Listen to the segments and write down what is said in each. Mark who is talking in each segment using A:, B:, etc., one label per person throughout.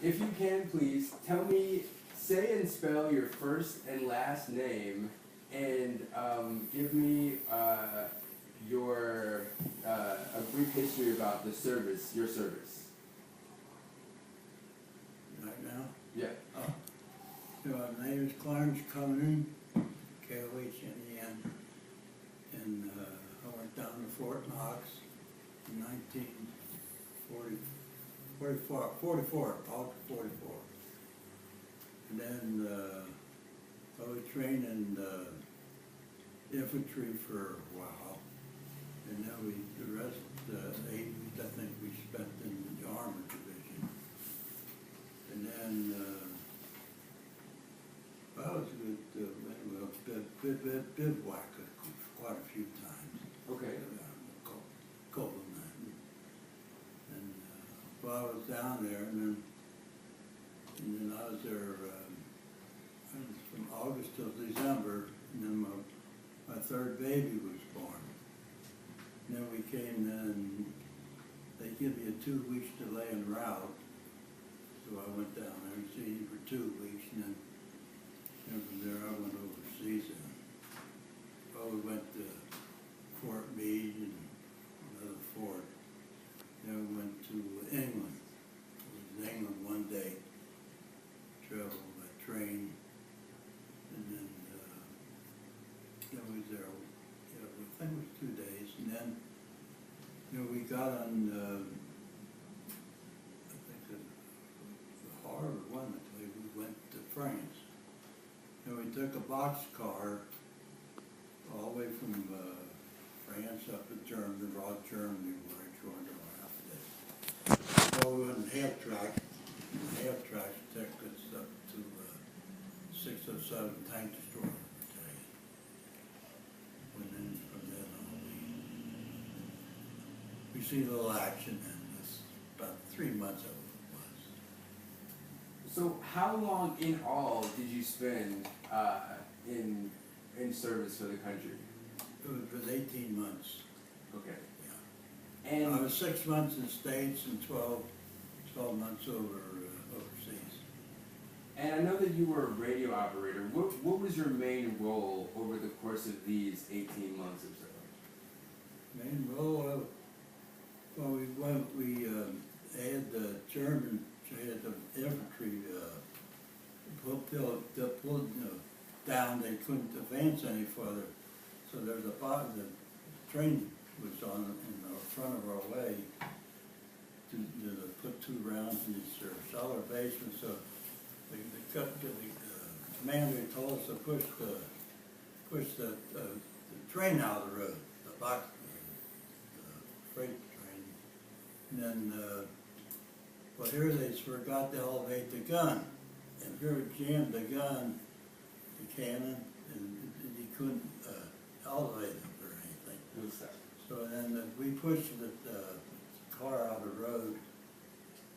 A: If you can, please tell me, say and spell your first and last name, and give me your a brief history about the service, your service.
B: Right now?
A: Yeah.
B: Oh. My name is Clarence Conan, K-O-H-N-E-N, and I went down to Fort Knox in 1944, August 44. And then I was trained in infantry for a while, and then the rest 8 weeks I think we spent in the armor division. And then I was bivouac quite a few times.
A: Okay.
B: Cold night. And while I was down there, and then I was there from August till December, and then my third baby was born. And then we came in, and they give me a 2 weeks delay en route. So I went down there and see for 2 weeks, and then from there I went overseas. And we went to Fort Meade and another fort. Then we went to England. I was in England one day, traveled by train, and then we was there, I think it was 2 days, and then we got on, I think the Harvard one, we went to France. And we took a boxcar all the way from France up to Germany, raw Germany, where I joined our outfit. So we went in half-track. Half-track took us up to 607 Tank Destroyer Battalion. And then from then on, we see a little action, and this about 3 months of it was.
A: So how long in all did you spend in service for the country?
B: It was 18 months.
A: Okay.
B: Yeah.
A: And
B: I was 6 months in the States and 12 months overseas.
A: And I know that you were a radio operator. What was your main role over the course of these 18 months or so?
B: Main role, well, we had the German, had the infantry pulled down. They couldn't advance any further. So there's the train was on in the front of our way to put 2 rounds in these cellar basements. So the commander told us to push the train out of the road, the freight train. And then, well, here they forgot to elevate the gun. And here it jammed the gun, the cannon, and he couldn't elevate it or anything. So then we pushed the car out of the road,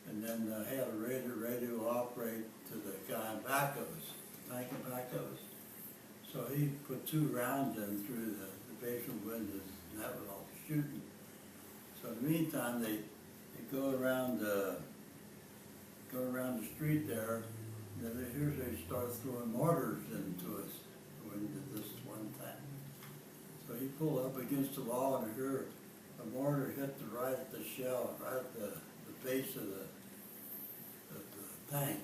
B: and then had a radio operate to the guy in back of us, tank in back of us. So he put 2 rounds in through the basement windows, and that was all shooting. So in the meantime, they go around the street there, and then here they start throwing mortars into us into this one time. So he pulled up against the wall, and here a mortar hit right at the shell, right at the base of the tank.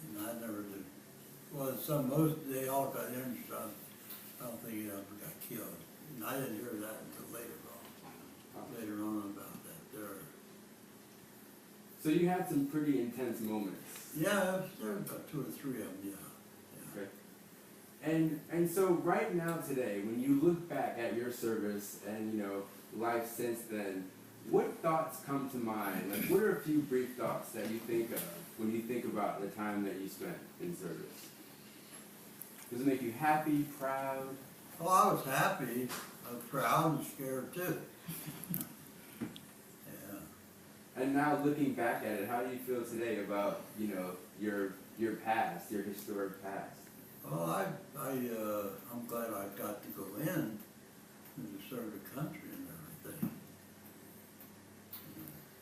B: And I never did. Well, they all got injured. I don't think he ever got killed. And I didn't hear that until later on about that there.
A: So you had some pretty intense moments.
B: Yeah, there were about 2 or 3 of them, yeah.
A: Okay. And so right now today, when you look back at your service and, life since then, what thoughts come to mind? Like, what are a few brief thoughts that you think of when you think about the time that you spent in service? Does it make you happy, proud?
B: Oh, I was happy. I was proud and scared too. Yeah.
A: And now looking back at it, how do you feel today about, your past, your historic past?
B: Well, I'm glad I got to go in and to serve the country and everything.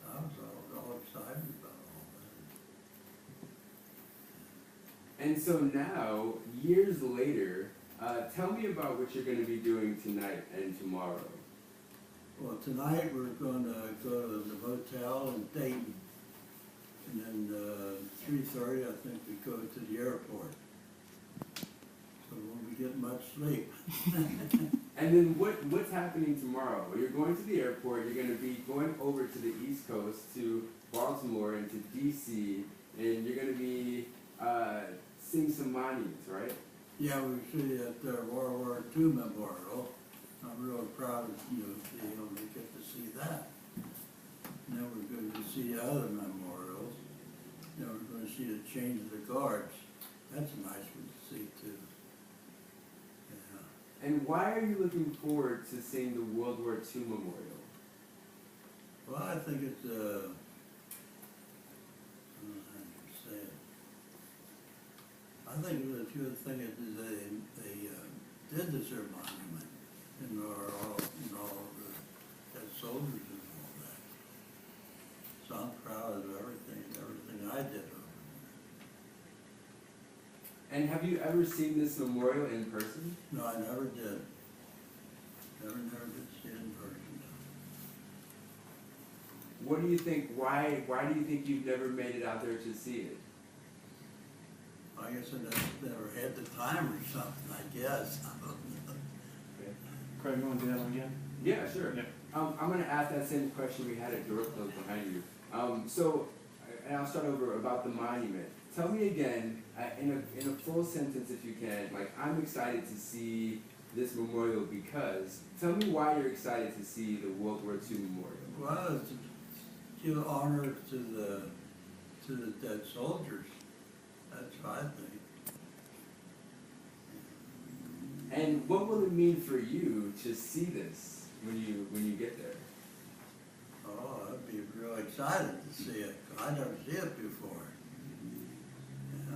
B: I was all excited about all that.
A: And so now, years later, tell me about what you're going to be doing tonight and tomorrow.
B: Well, tonight we're going to go to the hotel in Dayton. And then 3:30, I think we go to the airport. So we won't be getting much sleep.
A: And then what's happening tomorrow? Well, you're going to the airport, you're going to be going over to the East Coast, to Baltimore and to DC, and you're going to be seeing some monuments, right?
B: Yeah, we see at the World War II Memorial. I'm real proud of you to be able to get to see that. And then we're going to see other memorials. Then we're going to see the change of the guards. That's a nice one to see too. Yeah.
A: And why are you looking forward to seeing the World War II Memorial?
B: Well, I think it's I don't know how you say it. I think it was a good thing that they did this here monument in all the dead soldiers and all that. So I'm proud of everything I did over
A: And have you ever seen this memorial in person?
B: there. No, I never did. Never did see it in person.
A: What do you think, why do you think you've never made it out there to see it?
B: I guess I never had the time or something, I guess. I don't know.
A: Okay.
C: Craig, you want to do that one again?
A: Yeah, sure.
C: Yeah.
A: I'm going to ask that same question we had at door closed behind you. And I'll start over about the monument. Tell me again, in a full sentence if you can, like, I'm excited to see this memorial because, tell me why you're excited to see the World War II memorial.
B: Well, it's to give honor to the dead soldiers. That's what I think.
A: And what will it mean for you to see this when you get there?
B: Oh, I'd be real excited to see it. I never see it before. Yeah.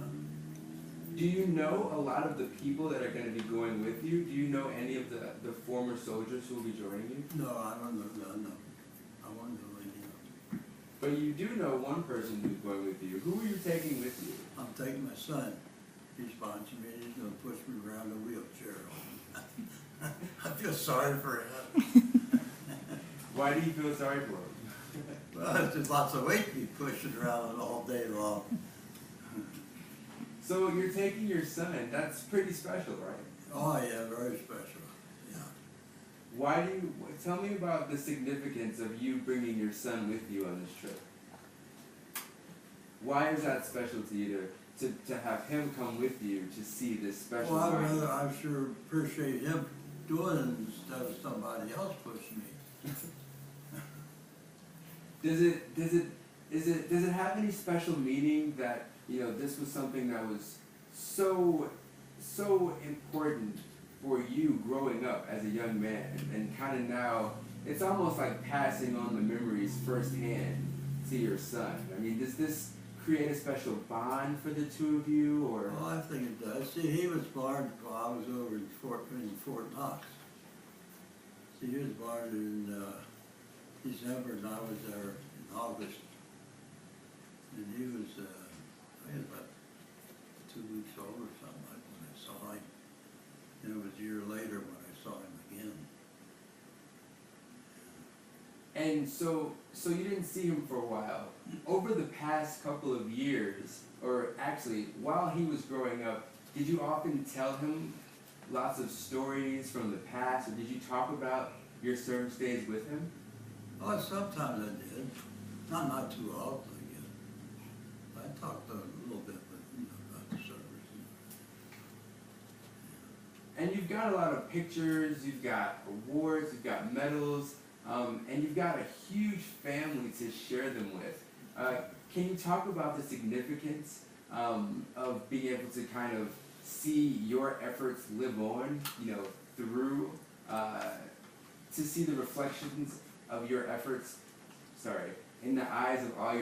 A: Do you know a lot of the people that are going to be going with you? Do you know any of the former soldiers who will be joining you?
B: No, I don't know. No. I won't know any of them.
A: But you do know one person who's going with you. Who are you taking with you?
B: I'm taking my son. He's sponsoring me. He's going to push me around a wheelchair. I feel sorry for him.
A: Why do you feel sorry for him?
B: Well, it's just lots of weight to be pushing around all day long.
A: So you're taking your son. That's pretty special, right?
B: Oh, yeah, very special. Yeah.
A: Why do you, tell me about the significance of you bringing your son with you on this trip. Why is that special to you to have him come with you to see this special
B: Well,
A: monument?
B: I sure appreciate him doing it instead of somebody else pushing me.
A: Does it have any special meaning that, you know, this was something that was so important for you growing up as a young man, and kind of now it's almost like passing on the memories firsthand to your son? I mean, does this create a special bond for the two of you, or?
B: Well, I think it does. See, he was born while I was over in Fort Knox. See, he was born in December, and I was there in August. And he was, I think about 2 weeks old or something like when I saw him. And it was a year later when I saw him again.
A: And so you didn't see him for a while. Over the past couple of years, or actually while he was growing up, did you often tell him lots of stories from the past, or did you talk about your service days with him?
B: Oh, sometimes I did. Not too often, I guess. I talked a little bit with him about the service.
A: And you've got a lot of pictures, you've got awards, you've got medals, and you've got a huge family to share them with. Can you talk about the significance of being able to kind of see your efforts live on, you know, through, to see the reflections of your efforts, in the eyes of all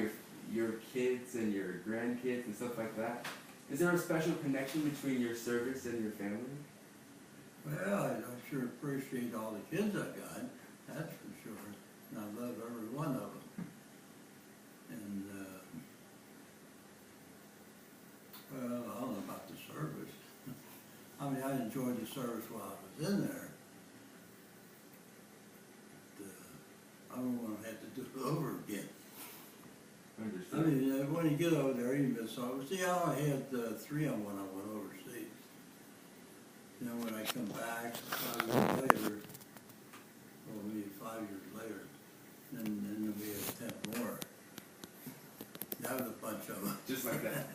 A: your kids and your grandkids and stuff like that? Is there a special connection between your service and your family?
B: Well, I sure appreciate all the kids I got, that's for sure. And I love every one of them. And, well, I don't know about enjoyed the service while I was in there. But, I don't wanna have to do it over again. I
A: Understood.
B: mean, when you get over there, you miss all. See, I only had 3 of them when I went overseas. Then when I come back 5 years later, or maybe 5 years later, then we had 10 more. That was a bunch of them.
A: Just like that.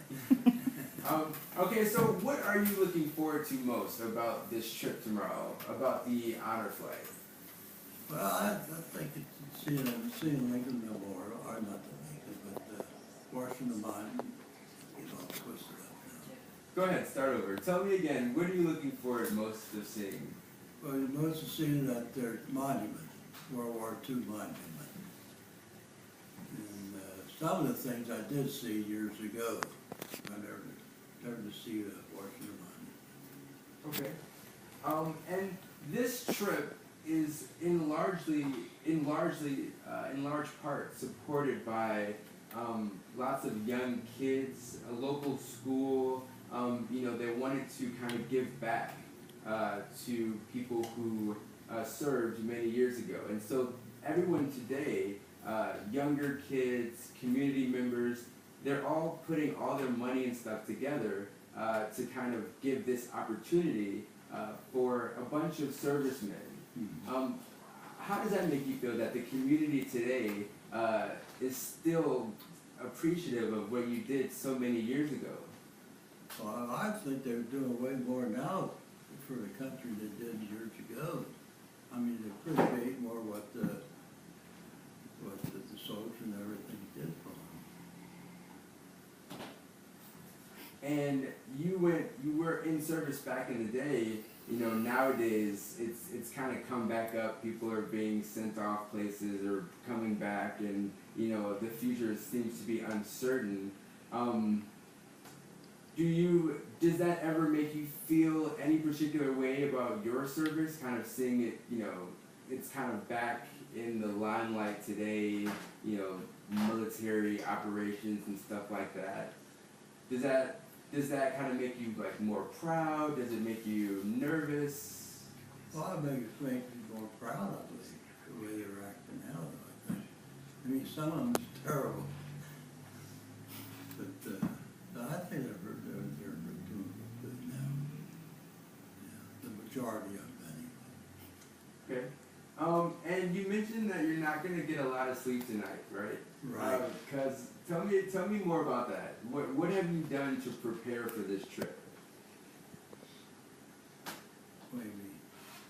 A: Okay, so what are you looking forward to most about this trip tomorrow, about the honor flight?
B: Well, I think it's seeing Lincoln Memorial, or not the Lincoln, but Washington Monument, get all twisted up now.
A: Go ahead, start over. Tell me again, what are you looking forward most of seeing?
B: Well, most of seeing that their monument, World War II monument. And some of the things I did see years ago, I never to see the Washington Monument.
A: Okay. And this trip is in large part supported by lots of young kids, a local school. They wanted to kind of give back to people who served many years ago, and so everyone today, younger kids, community members, they're all putting all their money and stuff together to kind of give this opportunity for a bunch of servicemen.
B: Mm-hmm.
A: How does that make you feel that the community today is still appreciative of what you did so many years ago?
B: Well, I think they're doing way more now for the country than they did years ago. I mean, they appreciate more what the soldiers and everything did for them.
A: And you were in service back in the day. Nowadays it's kind of come back up. People are being sent off places or coming back, and the future seems to be uncertain. Does that ever make you feel any particular way about your service? Kind of seeing it, it's kind of back in the limelight today. Military operations and stuff like that. Does that kind of make you more proud? Does it make you nervous?
B: Well, it makes me more proud of the way they're acting now, I think. I mean, some of them is terrible, but I think they're doing good now. Yeah, the majority of them anyway.
A: Okay. And you mentioned that you're not going to get a lot of sleep tonight, right?
B: Right.
A: Because tell me more about that. What have you done to prepare for this trip?
B: What do you mean?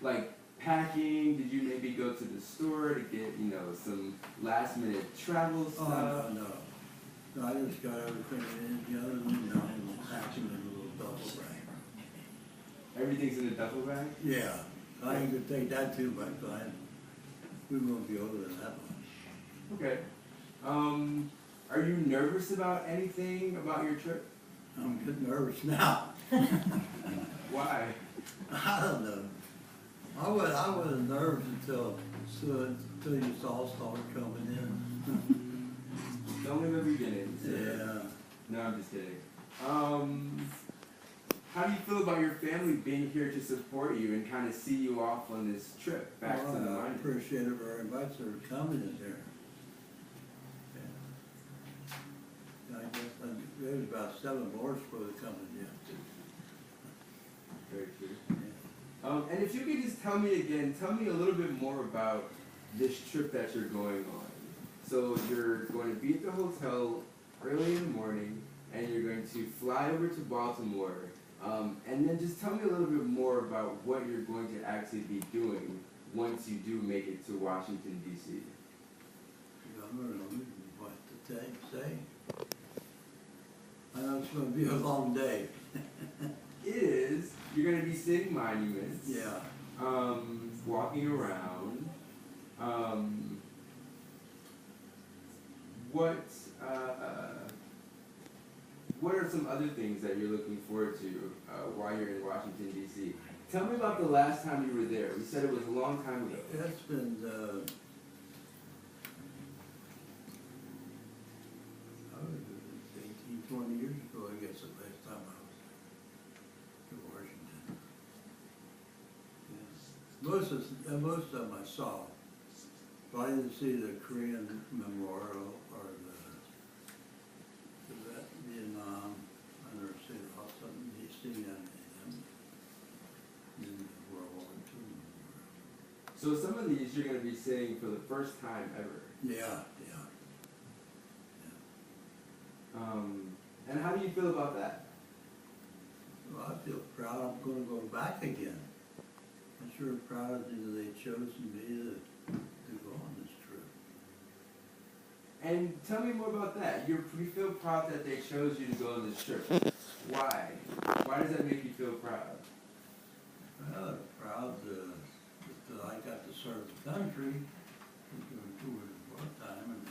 A: Like packing? Did you maybe go to the store to get some last minute travel stuff?
B: Oh, no. I just got everything in together and now I'm packing in a little duffel bag.
A: Everything's in a duffel bag?
B: Yeah. I ain't gonna take that too much, but we won't be over that much.
A: Okay. Are you nervous about anything about your trip?
B: I'm getting nervous now.
A: Why?
B: I don't know. I wasn't nervous until you all started coming in.
A: It's only the beginning. So.
B: Yeah.
A: No, I'm just kidding. How do you feel about your family being here to support you and kind of see you off on this trip back to the
B: I
A: monument?
B: appreciate it very much. They're coming in here. Yeah. I guess there's about 7 more supposed to come in here.
A: Very true.
B: Yeah.
A: And if you could just tell me a little bit more about this trip that you're going on. So you're going to be at the hotel early in the morning, and you're going to fly over to Baltimore. And then just tell me a little bit more about what you're going to actually be doing once you do make it to Washington, D.C.
B: I don't know what to say. I know it's going to be a long day.
A: It is. You're going to be seeing monuments.
B: Yeah.
A: Walking around. What are some other things that you're looking forward to while you're in Washington, D.C.? Tell me about the last time you were there. You said it was a long time ago.
B: It's been, I was 18, 20 years ago, I guess, the last time I was to Washington. most of them I saw. But I didn't see the Korean Memorial or the Vietnam. I never seen also seen any of them in the World War II Memorial.
A: So some of these you're going to be seeing for the first time ever.
B: Yeah.
A: And how do you feel about that?
B: Well, I feel proud I'm gonna go back again. I'm sure proud that they chosen me to go on this trip.
A: And tell me more about that. You feel proud that they chose you to go on this trip. Why? Why does that make you feel proud?
B: Well, I'm proud that I got to serve the country during wartime and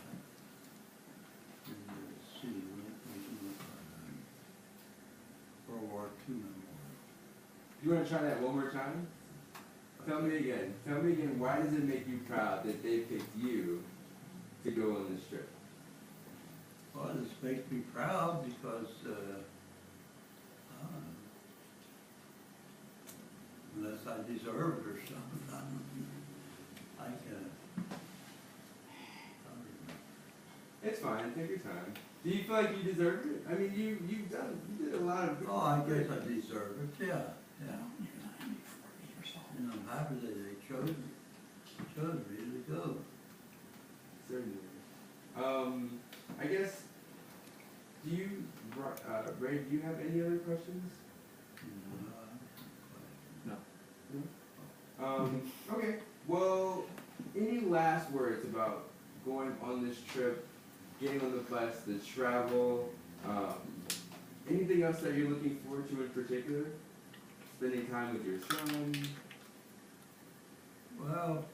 B: see World War II Memorial.
A: You want to try that one more time? Tell me again. Tell me again, why does it make you proud that they picked you to go on this trip?
B: Well, this makes me proud because, unless I deserve it or something, I can.
A: It's fine. Take your time. Do you feel like you deserved it? I mean, you did a lot of.
B: Oh, I guess I deserve it, yeah. And I'm happy that they chose me to go.
A: Certainly. I guess. Do you, Ray? Do you have any other questions?
B: No.
A: Okay. Well, any last words about going on this trip, getting on the bus, the travel, anything else that you're looking forward to in particular? Spending time with your son?
B: Well,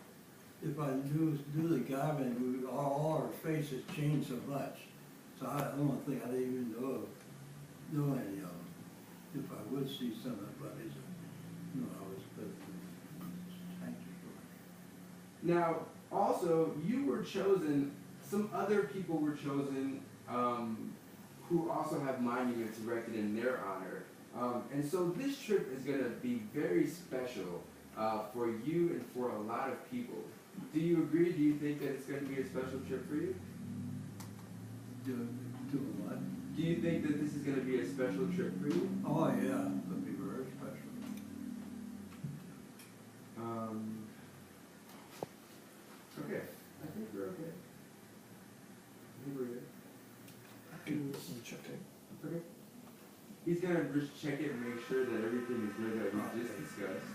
B: if I knew the guy, all our faces changed so much. So I don't think I'd even know any of them. If I would see some of the buddies, I was thankful for.
A: Now, also, you were chosen, some other people were chosen who also have monuments erected in their honor. And so this trip is going to be very special for you and for a lot of people. Do you agree? Do you think that it's going to be a special trip for you?
B: Doing what?
A: Do you think that this is going to be a special trip for you?
B: Oh, yeah, it'll be very special.
A: Okay. I think we're okay. I think we're good. Okay. He's going to just check it and make sure that everything is good that we just discussed.